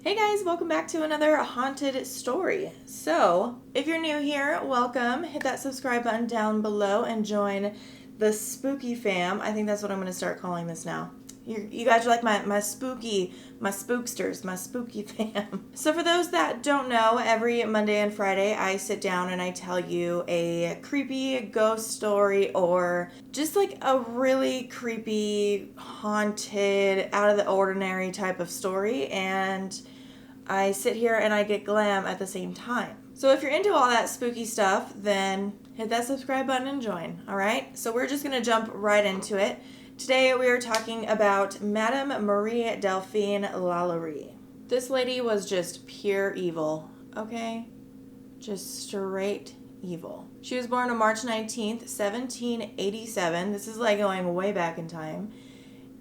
Hey guys, welcome back to another haunted story. So, if you're new here, welcome. Hit that subscribe button down below and join the spooky fam. I think that's what I'm going to start calling this now. You guys are like my spooksters, my spooky fam. So for those that don't know, every Monday and Friday I sit down and I tell you a creepy ghost story or just like a really creepy, haunted, out of the ordinary type of story, and I sit here and I get glam at the same time. So if you're into all that spooky stuff, then hit that subscribe button and join, alright? So we're just going to jump right into it. Today we are talking about Madame Marie Delphine LALAURIE. This lady was just pure evil, okay? Just straight evil. She was born on March 19th, 1787. This is like going way back in time.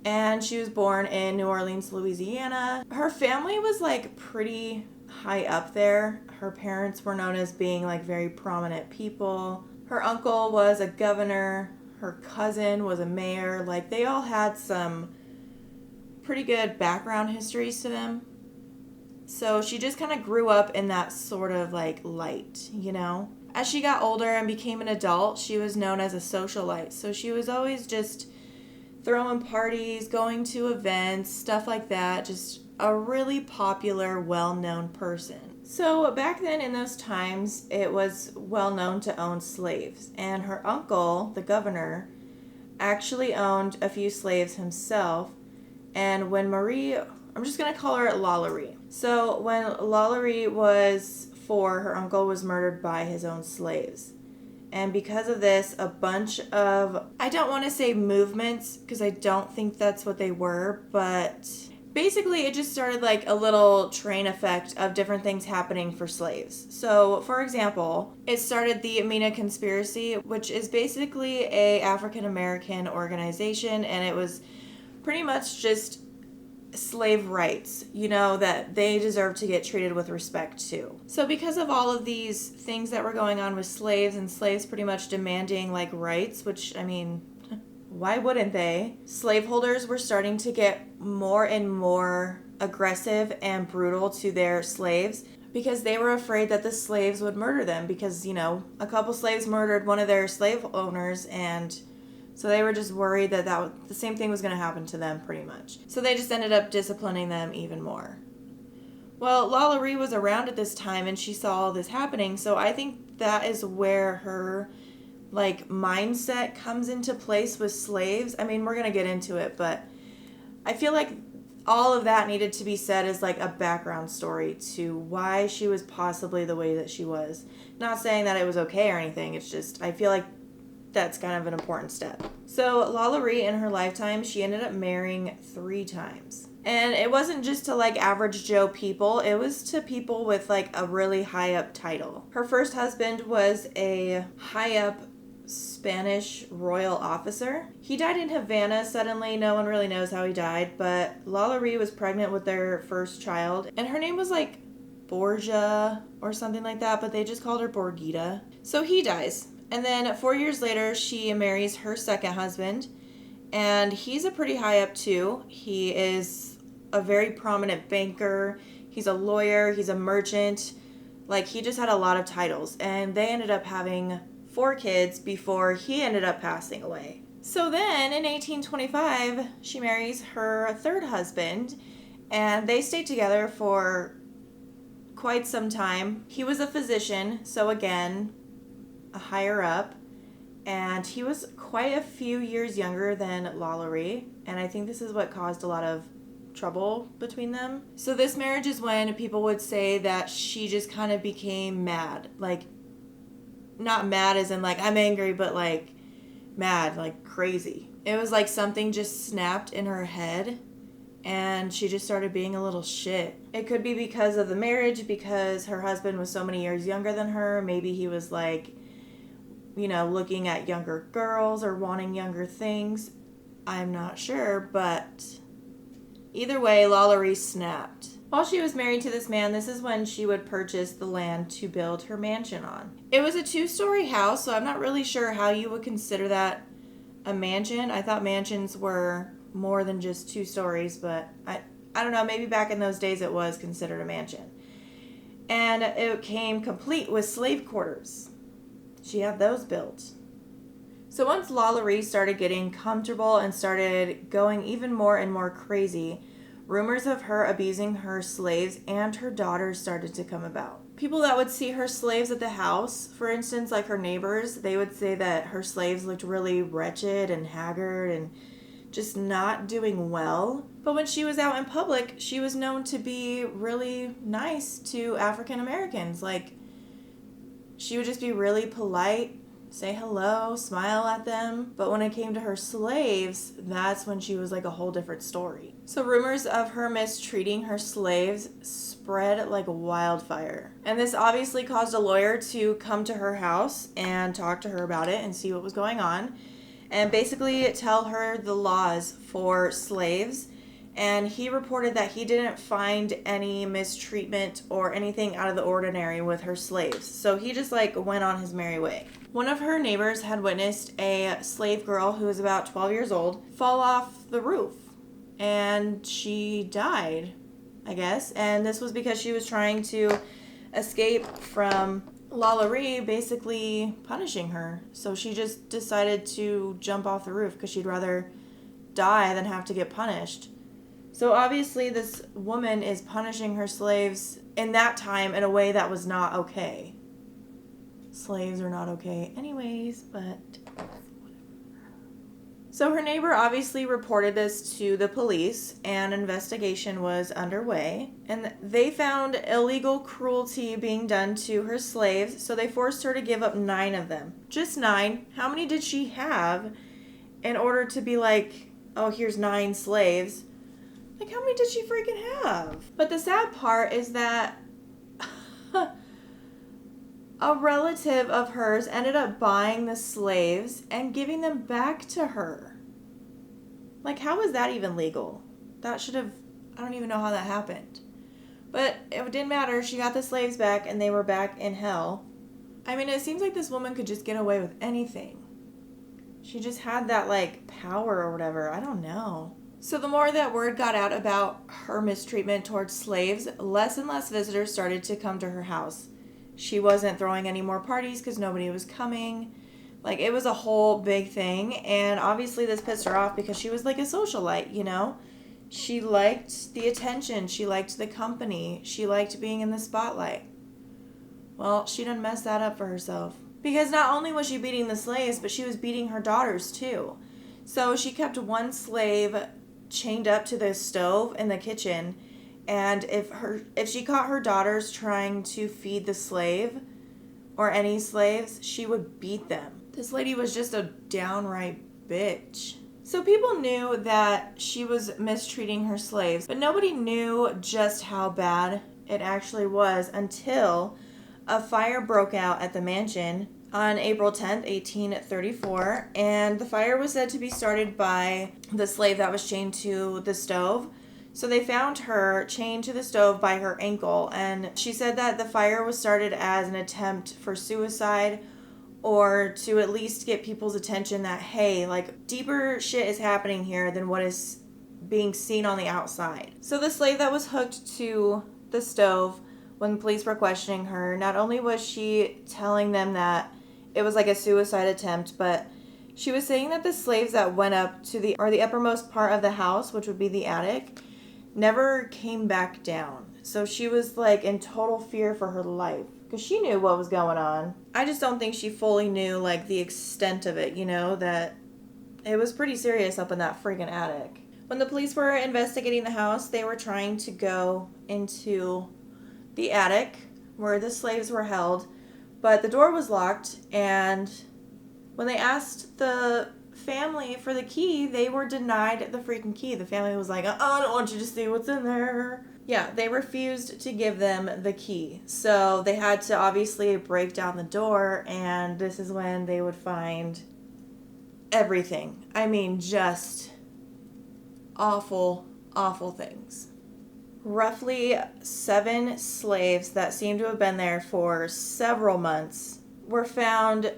And she was born in New Orleans, Louisiana. Her family was like pretty high up there. Her parents were known as being like very prominent people. Her uncle was a governor. Her cousin was a mayor. Like, they all had some pretty good background histories to them. So she just kind of grew up in that sort of like light, you know? As she got older and became an adult, she was known as a socialite. So she was always just throwing parties, going to events, stuff like that. Just a really popular, well-known person. So back then in those times, it was well known to own slaves. And her uncle, the governor, actually owned a few slaves himself. And when Marie, I'm just going to call her LALAURIE. So when LALAURIE was 4, her uncle was murdered by his own slaves. And because of this, a bunch of, I don't want to say movements, because I don't think that's what they were, but basically it just started like a little train effect of different things happening for slaves. So, for example, it started the Amina Conspiracy, which is basically a African-American organization, and it was pretty much just slave rights, you know, that they deserve to get treated with respect too. So because of all of these things that were going on with slaves, and slaves pretty much demanding like rights, which, I mean, why wouldn't they? Slaveholders were starting to get more and more aggressive and brutal to their slaves because they were afraid that the slaves would murder them, because, you know, a couple slaves murdered one of their slave owners, and so they were just worried that the same thing was going to happen to them pretty much. So they just ended up disciplining them even more. Well, LALAURIE was around at this time and she saw all this happening, so I think that is where her like mindset comes into place with slaves. I mean, we're going to get into it, but I feel like all of that needed to be said as like a background story to why she was possibly the way that she was. Not saying that it was okay or anything, it's just I feel like that's kind of an important step. So LALAURIE in her lifetime, she ended up marrying 3 times. And it wasn't just to like average Joe people, it was to people with like a really high up title. Her first husband was a high up Spanish royal officer. He died in Havana suddenly. No one really knows how he died, but LALAURIE was pregnant with their first child, and her name was like Borgia or something like that, but they just called her Borgita. So he dies. And then 4 years later, she marries her second husband, and he's a pretty high up too. He is a very prominent banker. He's a lawyer. He's a merchant. Like, he just had a lot of titles, and they ended up having 4 kids before he ended up passing away. So then in 1825, she marries her third husband, and they stayed together for quite some time. He was a physician, so again, a higher up, and he was quite a few years younger than LALAURIE, and I think this is what caused a lot of trouble between them. So this marriage is when people would say that she just kind of became mad. Like, not mad as in like I'm angry, but like mad, like crazy. It was like something just snapped in her head and she just started being a little shit. It could be because of the marriage, because her husband was so many years younger than her. Maybe he was like, you know, looking at younger girls or wanting younger things. I'm not sure, but either way, LALAURIE snapped. While she was married to this man, this is when she would purchase the land to build her mansion on. It was a 2-story house, so I'm not really sure how you would consider that a mansion. I thought mansions were more than just 2 stories, but I I don't know, maybe back in those days it was considered a mansion. And it came complete with slave quarters. She had those built. So once LALAURIE started getting comfortable and started going even more and more crazy, rumors of her abusing her slaves and her daughters started to come about. People that would see her slaves at the house, for instance, like her neighbors, they would say that her slaves looked really wretched and haggard and just not doing well. But when she was out in public, she was known to be really nice to African Americans. Like, she would just be really polite, say hello, smile at them. But when it came to her slaves, that's when she was like a whole different story. So rumors of her mistreating her slaves spread like wildfire. And this obviously caused a lawyer to come to her house and talk to her about it and see what was going on. And basically tell her the laws for slaves. And he reported that he didn't find any mistreatment or anything out of the ordinary with her slaves. So he just like went on his merry way. One of her neighbors had witnessed a slave girl who was about 12 years old fall off the roof. And she died, I guess. And this was because she was trying to escape from LALAURIE basically punishing her. So she just decided to jump off the roof because she'd rather die than have to get punished. So obviously this woman is punishing her slaves in that time in a way that was not okay. Slaves are not okay anyways, but whatever. So her neighbor obviously reported this to the police, and an investigation was underway. And they found illegal cruelty being done to her slaves, so they forced her to give up 9 of them. Just 9. How many did she have in order to be like, oh, here's 9 slaves? Like, how many did she freaking have? But the sad part is that a relative of hers ended up buying the slaves and giving them back to her. Like, how is that even legal? That should have, I don't even know how that happened. But it didn't matter. She got the slaves back and they were back in hell. I mean, it seems like this woman could just get away with anything. She just had that, like, power or whatever. I don't know. So the more that word got out about her mistreatment towards slaves, less and less visitors started to come to her house. She wasn't throwing any more parties because nobody was coming. Like, it was a whole big thing. And obviously this pissed her off because she was like a socialite, you know? She liked the attention. She liked the company. She liked being in the spotlight. Well, she done messed that up for herself. Because not only was she beating the slaves, but she was beating her daughters too. So she kept one slave chained up to the stove in the kitchen, and if she caught her daughters trying to feed the slave or any slaves, she would beat them. This lady was just a downright bitch. So people knew that she was mistreating her slaves, but nobody knew just how bad it actually was until a fire broke out at the mansion on April 10th, 1834, and the fire was said to be started by the slave that was chained to the stove. So they found her chained to the stove by her ankle, and she said that the fire was started as an attempt for suicide or to at least get people's attention that, hey, like, deeper shit is happening here than what is being seen on the outside. So the slave that was hooked to the stove, when the police were questioning her, not only was she telling them that it was like a suicide attempt, but she was saying that the slaves that went up to the uppermost part of the house, which would be the attic, never came back down. So she was like in total fear for her life because she knew what was going on. I just don't think she fully knew like the extent of it, you know, that it was pretty serious up in that freaking attic. When the police were investigating the house, they were trying to go into the attic where the slaves were held, but the door was locked, and when they asked the family for the key, they were denied the freaking key. The family was like, I don't want you to see what's in there. Yeah, they refused to give them the key. So they had to obviously break down the door, and this is when they would find everything. I mean, just awful, awful things. Roughly 7 slaves that seemed to have been there for several months were found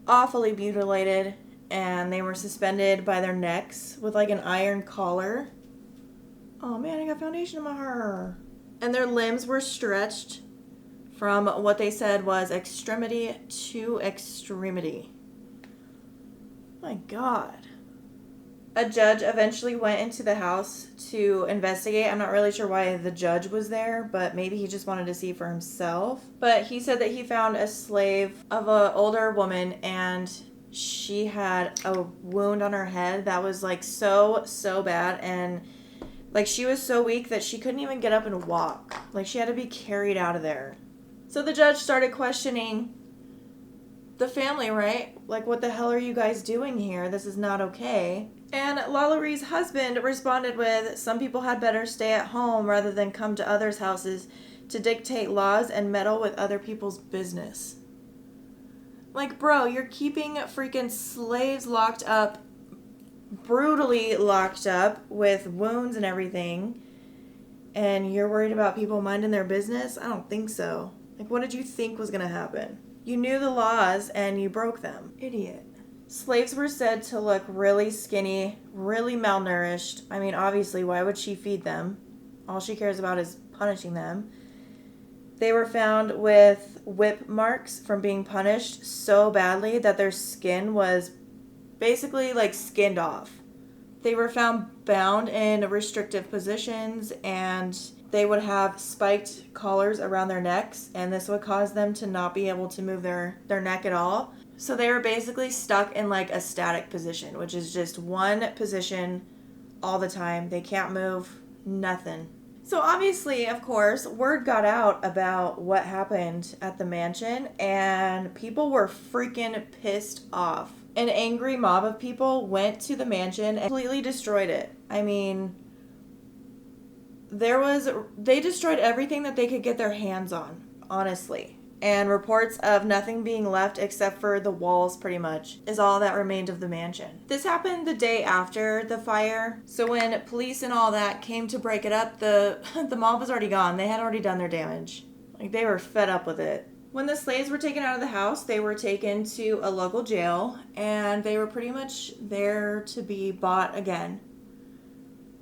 awfully mutilated, and they were suspended by their necks with like an iron collar. Oh man, I got foundation in my hair. And their limbs were stretched from what they said was extremity to extremity. My God. A judge eventually went into the house to investigate. I'm not really sure why the judge was there, but maybe he just wanted to see for himself. But he said that he found a slave of an older woman, and she had a wound on her head that was like so bad, and like she was so weak that she couldn't even get up and walk. Like she had to be carried out of there. So the judge started questioning the family, right? Like, what the hell are you guys doing here? This is not okay. And LALAURIE's husband responded with, some people had better stay at home rather than come to others' houses to dictate laws and meddle with other people's business. Like, bro, you're keeping freaking slaves locked up, brutally locked up with wounds and everything, and you're worried about people minding their business? I don't think so. Like, what did you think was going to happen? You knew the laws and you broke them. Idiot. Slaves were said to look really skinny, really malnourished. I mean, obviously, why would she feed them? All she cares about is punishing them. They were found with whip marks from being punished so badly that their skin was basically like skinned off. They were found bound in restrictive positions, and they would have spiked collars around their necks, and this would cause them to not be able to move their neck at all. So they were basically stuck in like a static position, which is just one position all the time. They can't move, nothing. So obviously, of course, word got out about what happened at the mansion, and people were freaking pissed off. An angry mob of people went to the mansion and completely destroyed it. I mean, they destroyed everything that they could get their hands on, honestly. And reports of nothing being left except for the walls, pretty much, is all that remained of the mansion. This happened the day after the fire. So when police and all that came to break it up, the mob was already gone. They had already done their damage. Like, they were fed up with it. When the slaves were taken out of the house, they were taken to a local jail, and they were pretty much there to be bought again.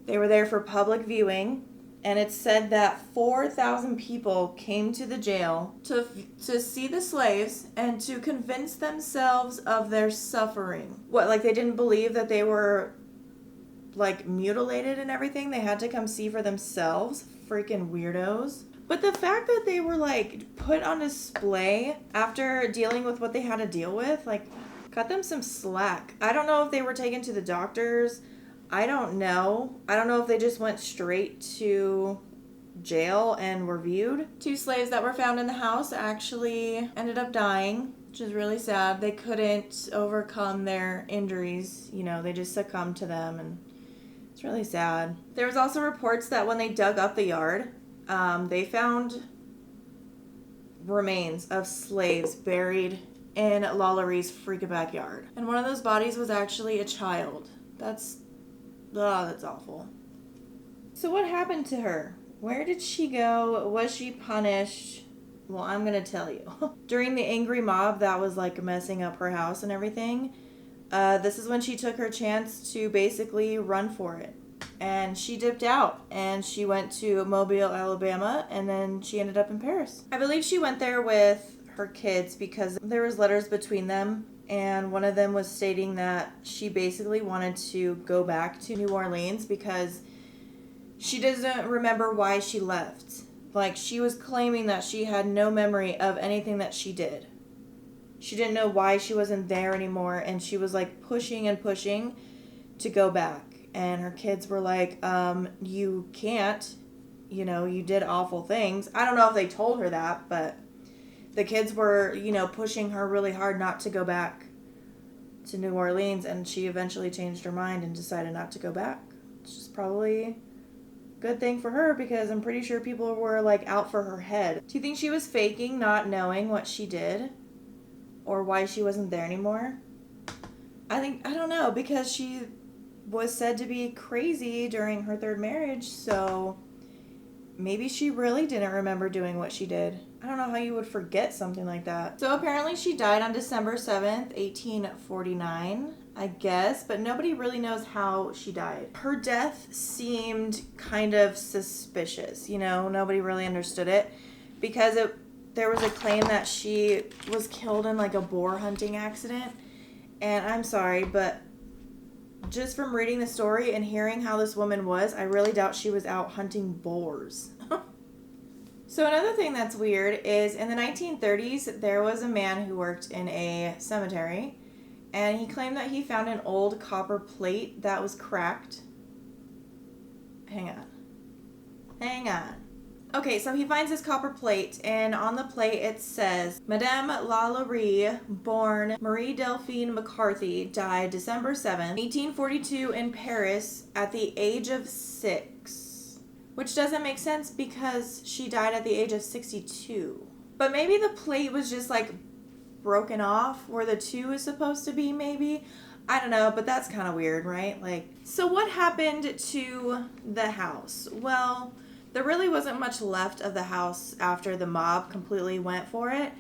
They were there for public viewing, and it's said that 4,000 people came to the jail to see the slaves and to convince themselves of their suffering. What, like they didn't believe that they were like mutilated and everything? They had to come see for themselves? Freaking weirdos. But the fact that they were like put on display after dealing with what they had to deal with, like, cut them some slack. I don't know if they were taken to the doctors. I don't know. I don't know if they just went straight to jail and were viewed. 2 slaves that were found in the house actually ended up dying, which is really sad. They couldn't overcome their injuries. You know, they just succumbed to them, and it's really sad. There was also reports that when they dug up the yard, they found remains of slaves buried in LALAURIE's freaking backyard. And one of those bodies was actually a child. That's awful. So what happened to her? Where did she go? Was she punished? Well, I'm going to tell you. During the angry mob that was like messing up her house and everything, this is when she took her chance to basically run for it. And she dipped out, and she went to Mobile, Alabama, and then she ended up in Paris. I believe she went there with her kids because there was letters between them, and one of them was stating that she basically wanted to go back to New Orleans because she doesn't remember why she left. Like, she was claiming that she had no memory of anything that she did. She didn't know why she wasn't there anymore, and she was like pushing and pushing to go back. And her kids were like, you can't, you know, you did awful things. I don't know if they told her that, but the kids were, you know, pushing her really hard not to go back to New Orleans, and she eventually changed her mind and decided not to go back. It's just probably a good thing for her because I'm pretty sure people were like out for her head. Do you think she was faking not knowing what she did or why she wasn't there anymore? I don't know, because she was said to be crazy during her 3rd marriage, so maybe she really didn't remember doing what she did. I don't know how you would forget something like that. So apparently she died on December 7th, 1849. I guess, but nobody really knows how she died. Her death seemed kind of suspicious, you know, nobody really understood it because there was a claim that she was killed in like a boar hunting accident. And I'm sorry, but just from reading the story and hearing how this woman was, I really doubt she was out hunting boars. So another thing that's weird is in the 1930s, there was a man who worked in a cemetery, and he claimed that he found an old copper plate that was cracked. Hang on. Okay, so he finds this copper plate, and on the plate it says, Madame LALAURIE, born Marie Delphine McCarthy, died December 7th, 1842 in Paris at the age of 6. Which doesn't make sense because she died at the age of 62. But maybe the plate was just like broken off where the 2 is supposed to be, maybe. I don't know, but that's kind of weird, right? Like, so what happened to the house? Well, there really wasn't much left of the house after the mob completely went for it.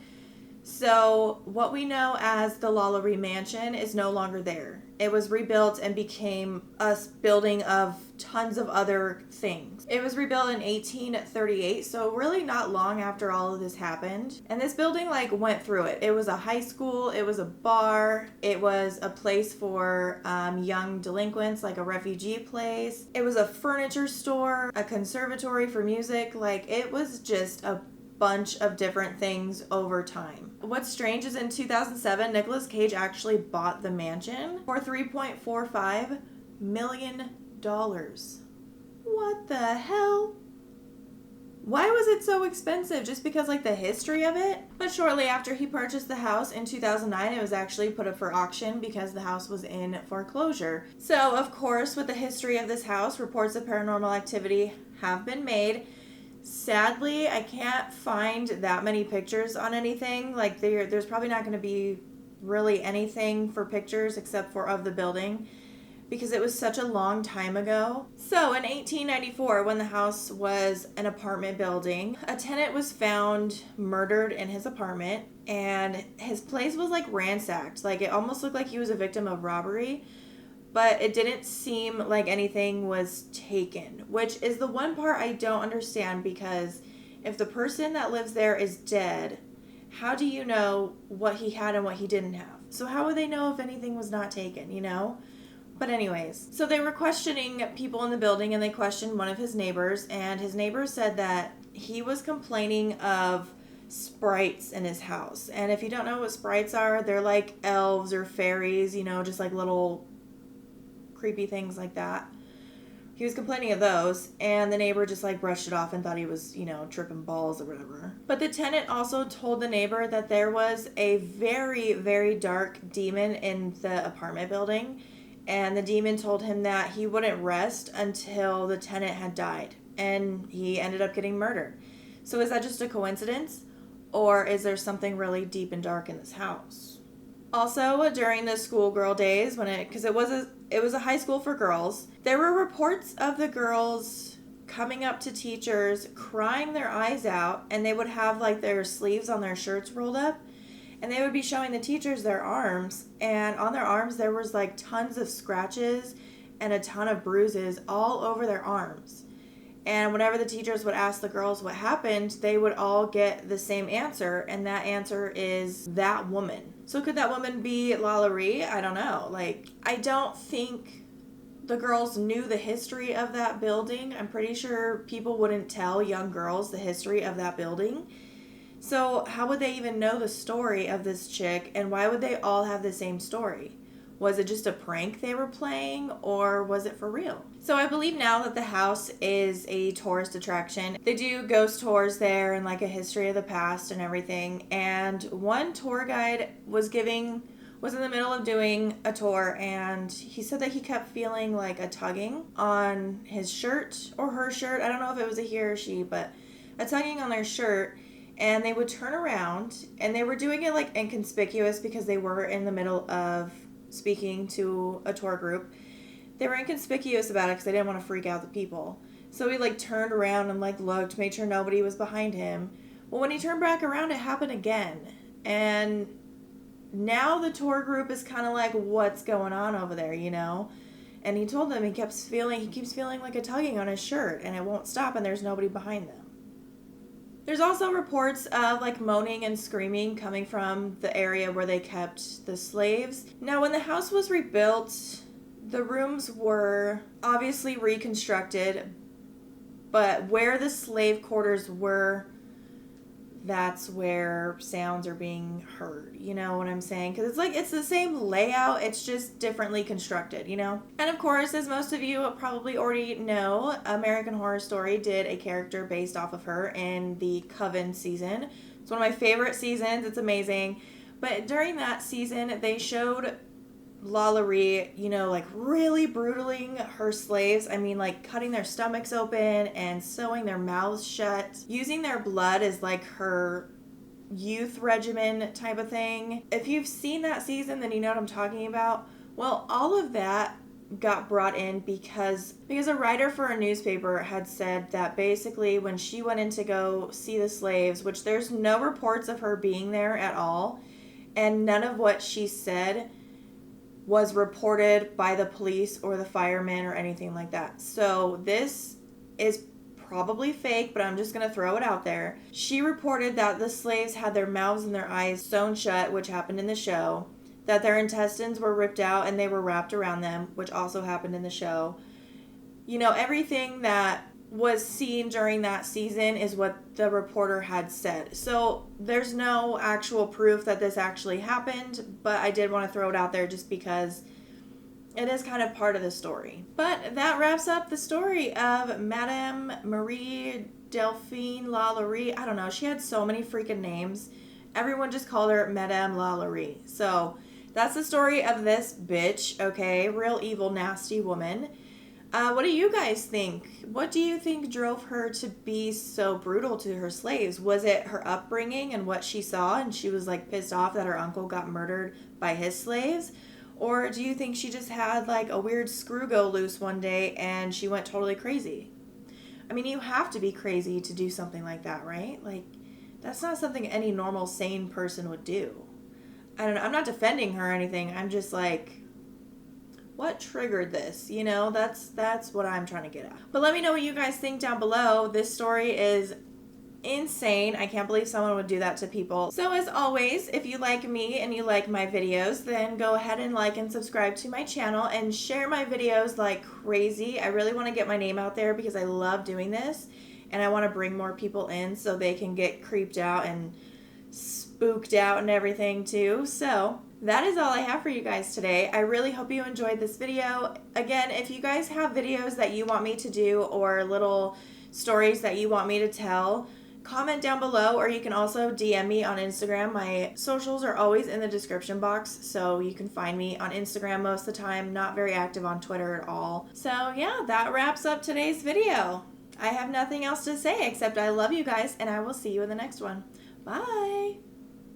So what we know as the LALAURIE mansion is no longer there. It was rebuilt and became a building of tons of other things. It was rebuilt in 1838, so really not long after all of this happened. And this building like went through it. It was a high school, it was a bar, it was a place for young delinquents, like a refugee place. It was a furniture store, a conservatory for music. Like it was just a bunch of different things over time. What's strange is in 2007, Nicolas Cage actually bought the mansion for $3.45 million. What the hell? Why was it so expensive? Just because like the history of it? But shortly after he purchased the house in 2009, it was actually put up for auction because the house was in foreclosure. So of course, with the history of this house, reports of paranormal activity have been made. Sadly, I can't find that many pictures on anything. Like there's probably not going to be really anything for pictures except for of the building because it was such a long time ago. So in 1894, when the house was an apartment building, a tenant was found murdered in his apartment, and his place was like ransacked. Like it almost looked like he was a victim of robbery. But it didn't seem like anything was taken, which is the one part I don't understand, because if the person that lives there is dead, how do you know what he had and what he didn't have? So how would they know if anything was not taken, you know? But anyways, so they were questioning people in the building, and they questioned one of his neighbors, and his neighbor said that he was complaining of sprites in his house. And if you don't know what sprites are, they're like elves or fairies, you know, just like little creepy things like that. He was complaining of those, and the neighbor just like brushed it off and thought he was, you know, tripping balls or whatever. But the tenant also told the neighbor that there was a very, very dark demon in the apartment building, and the demon told him that he wouldn't rest until the tenant had died, and he ended up getting murdered. So is that just a coincidence, or is there something really deep and dark in this house? Also, during the schoolgirl days, because it was a high school for girls, there were reports of the girls coming up to teachers, crying their eyes out, and they would have like their sleeves on their shirts rolled up, and they would be showing the teachers their arms, and on their arms there was like tons of scratches and a ton of bruises all over their arms. And whenever the teachers would ask the girls what happened, they would all get the same answer, and that answer is that woman. So could that woman be LALAURIE? I don't know. Like, I don't think the girls knew the history of that building. I'm pretty sure people wouldn't tell young girls the history of that building. So how would they even know the story of this chick, and why would they all have the same story? Was it just a prank they were playing, or was it for real? So I believe now that the house is a tourist attraction. They do ghost tours there and like a history of the past and everything. And one tour guide was in the middle of doing a tour, and he said that he kept feeling like a tugging on his shirt or her shirt. I don't know if it was a he or she, but a tugging on their shirt. And they would turn around, and they were doing it like inconspicuous because they were in the middle of speaking to a tour group. They were inconspicuous about it because they didn't want to freak out the people. So he like turned around and like looked, made sure nobody was behind him. Well, when he turned back around, it happened again. And now the tour group is kind of like, what's going on over there, you know? And he told them he keeps feeling like a tugging on his shirt, and it won't stop, and there's nobody behind them. There's also reports of like moaning and screaming coming from the area where they kept the slaves. Now, when the house was rebuilt, the rooms were obviously reconstructed, but where the slave quarters were, that's where sounds are being heard. You know what I'm saying? Because it's like, it's the same layout, it's just differently constructed, you know? And of course, as most of you probably already know, American Horror Story did a character based off of her in the Coven season. It's one of my favorite seasons. It's amazing. But during that season, they showed LALAURIE, you know, like really brutaling her slaves. I mean, like cutting their stomachs open and sewing their mouths shut, using their blood as like her youth regimen type of thing. If you've seen that season, then you know what I'm talking about. Well, all of that got brought in because a writer for a newspaper had said that basically when she went in to go see the slaves, which there's no reports of her being there at all, and none of what she said was reported by the police or the firemen or anything like that. So this is probably fake, but I'm just going to throw it out there. She reported that the slaves had their mouths and their eyes sewn shut, which happened in the show, that their intestines were ripped out and they were wrapped around them, which also happened in the show. You know, everything that was seen during that season is what the reporter had said. So there's no actual proof that this actually happened, but I did want to throw it out there just because it is kind of part of the story. But that wraps up the story of Madame Marie Delphine LaLaurie. I don't know, she had so many freaking names. Everyone just called her Madame LaLaurie. So that's the story of this bitch, okay? Real evil, nasty woman. What do you guys think? What do you think drove her to be so brutal to her slaves? Was it her upbringing and what she saw and she was like pissed off that her uncle got murdered by his slaves? Or do you think she just had like a weird screw go loose one day and she went totally crazy? I mean, you have to be crazy to do something like that, right? Like, that's not something any normal, sane person would do. I don't know. I'm not defending her or anything. I'm just like, what triggered this? You know, that's what I'm trying to get at. But let me know what you guys think down below. This story is insane. I can't believe someone would do that to people. So as always, if you like me and you like my videos, then go ahead and like and subscribe to my channel and share my videos like crazy. I really want to get my name out there because I love doing this and I want to bring more people in so they can get creeped out and spooked out and everything too. So that is all I have for you guys today. I really hope you enjoyed this video. Again, if you guys have videos that you want me to do or little stories that you want me to tell, comment down below, or you can also DM me on Instagram. My socials are always in the description box, so you can find me on Instagram most of the time. Not very active on Twitter at all. So yeah, that wraps up today's video. I have nothing else to say except I love you guys, and I will see you in the next one. Bye!